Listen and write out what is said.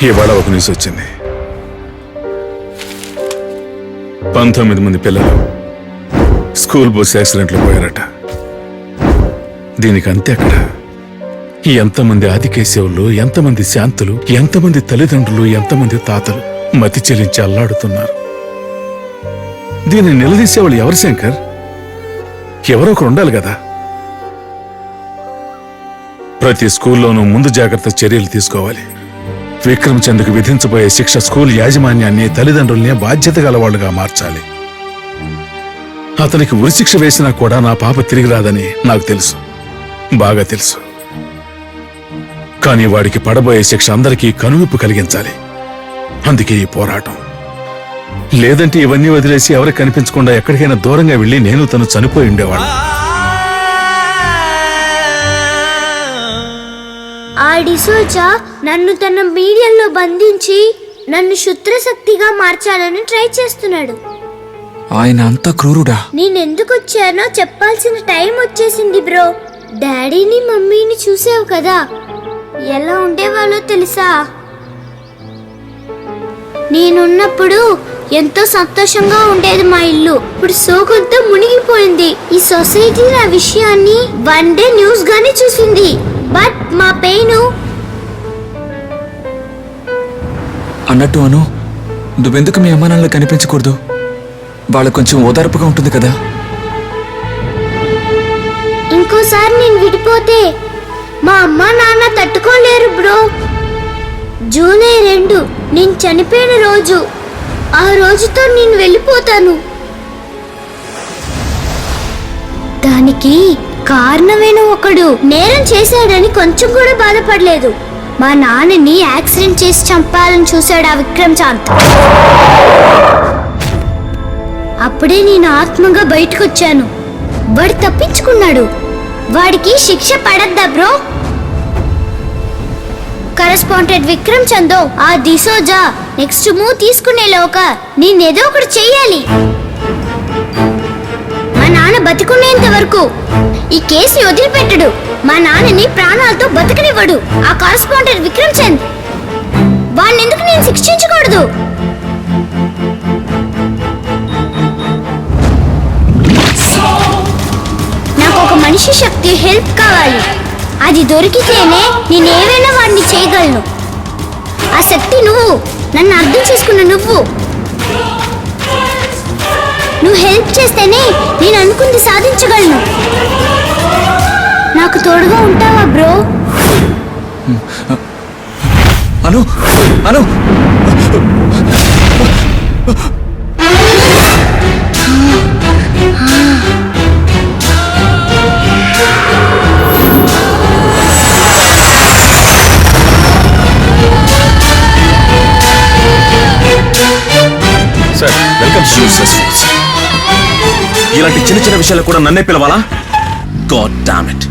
ఇవాళ ఒక న్యూస్ వచ్చింది. 19 మంది పిల్లలు స్కూల్ బస్ యాక్సిడెంట్లో పోయారట. దీనికి అంతే అక్కడ. ఎంతమంది ఆదికేశవులు, ఎంతమంది శాంతులు, ఎంతమంది తల్లిదండ్రులు, ఎంతమంది తాతలు మతి చెల్లించి అల్లాడుతున్నారు. దీన్ని నిలదీసేవాళ్ళు ఎవరు శంకర్? ఎవరో ఒకరు ఉండాలి కదా. ప్రతి స్కూల్లోనూ ముందు జాగ్రత్త చర్యలు తీసుకోవాలి. విక్రమ్ చంద్కు విధించబోయే శిక్ష స్కూల్ యాజమాన్యాన్ని, తల్లిదండ్రుల్ని బాధ్యత గలవాళ్లుగా మార్చాలి. అతనికి ఉరిశిక్ష వేసినా కూడా నా పాప తిరిగి రాదని నాకు తెలుసు, బాగా తెలుసు. కానీ వాడికి పడబోయే శిక్ష అందరికీ కనువిప్పు కలిగించాలి. అందుకే ఈ పోరాటం. లేదంటే ఇవన్నీ వదిలేసి ఎవరికి కనిపించకుండా ఎక్కడికైనా దూరంగా వెళ్లి నేను తను చనిపోయి ఉండేవాడు. ఆ డిసోజా నన్ను తన మీడియంలో బంధించి నన్ను శుద్రశక్తిగా మార్చాలని ట్రై చేస్తున్నాడు. ఆయన అంత క్రూరుడా? నేనెందుకు వచ్చానో చెప్పాల్సిన టైం వచ్చేసింది బ్రో. డాడీని మమ్మీని చూసావు కదా, ఎలా ఉండేవాళ్ళో తెలుసా? నేనున్నప్పుడు ఎంతో సంతోషంగా ఉండేది మా ఇల్లు. ఇప్పుడు సోకంతో మునిగిపోయింది. ఈ సొసైటీ నా విషయాన్ని వన్ డే న్యూస్ గానే చూసింది. బట్ మా పెయిన్. అన్నట్టు అను, నువ్వెందుకు మీ అమ్మ నాన్నలు కనిపించకూడదు? వాళ్ళకు కొంచెం ఓదార్పుగా ఉంటుంది కదా. ఇంకోసారి నేను విడిపోతే మా అమ్మ నాన్న తట్టుకోలేరు బ్రో. జూలై 2 నేను చనిపోయిన రోజు. ఆ రోజుతో నేను వెళ్ళిపోతాను. దానికి కారణమైన ఒకడు నేరం చేశాడని కొంచెం కూడా బాధపడలేదు. మా నాన్నని యాక్సిడెంట్ చేసి చంపాలని చూశాడు ఆ విక్రమ్ చాంద్. అప్పుడే నేను ఆత్మగా బయటకు వచ్చాను. వాడు తప్పించుకున్నాడు. వాడికి శిక్ష పడద్దా బ్రో? కరెస్పాండెంట్ విక్రమ్ చందో ఆ డిసోజా నెక్స్ట్ మూవ్ తీసుకునేలోగా నేనేదో ఒకటి చెయ్యాలి. మా నాన్న బతికునేంత వరకు ఈ కేసుని వదిలిపెట్టడు. మా నాన్నని ప్రాణాలతో బతకనివ్వడు ఆ కరెస్పాండెంట్ విక్రమ్ చంద్. వాడిని ఎందుకు నేను శిక్షించకూడదు? నాకు ఒక మనిషి శక్తి హెల్ప్ కావాలి. అది దొరికితేనే నేనేమైనా వాడిని చేయగలను. ఆ శక్తి నువ్వు, నన్ను అర్థం చేసుకున్న నువ్వు హెల్ప్ చేస్తేనే నేను అనుకుంది సాధించగలను. నాకు తోడుగా ఉంటావా బ్రో? అను అను సార్ వెల్కమ్. ఇలాంటి చిన్న చిన్న విషయాలు కూడా నన్నే పిలవాలా? God damn it.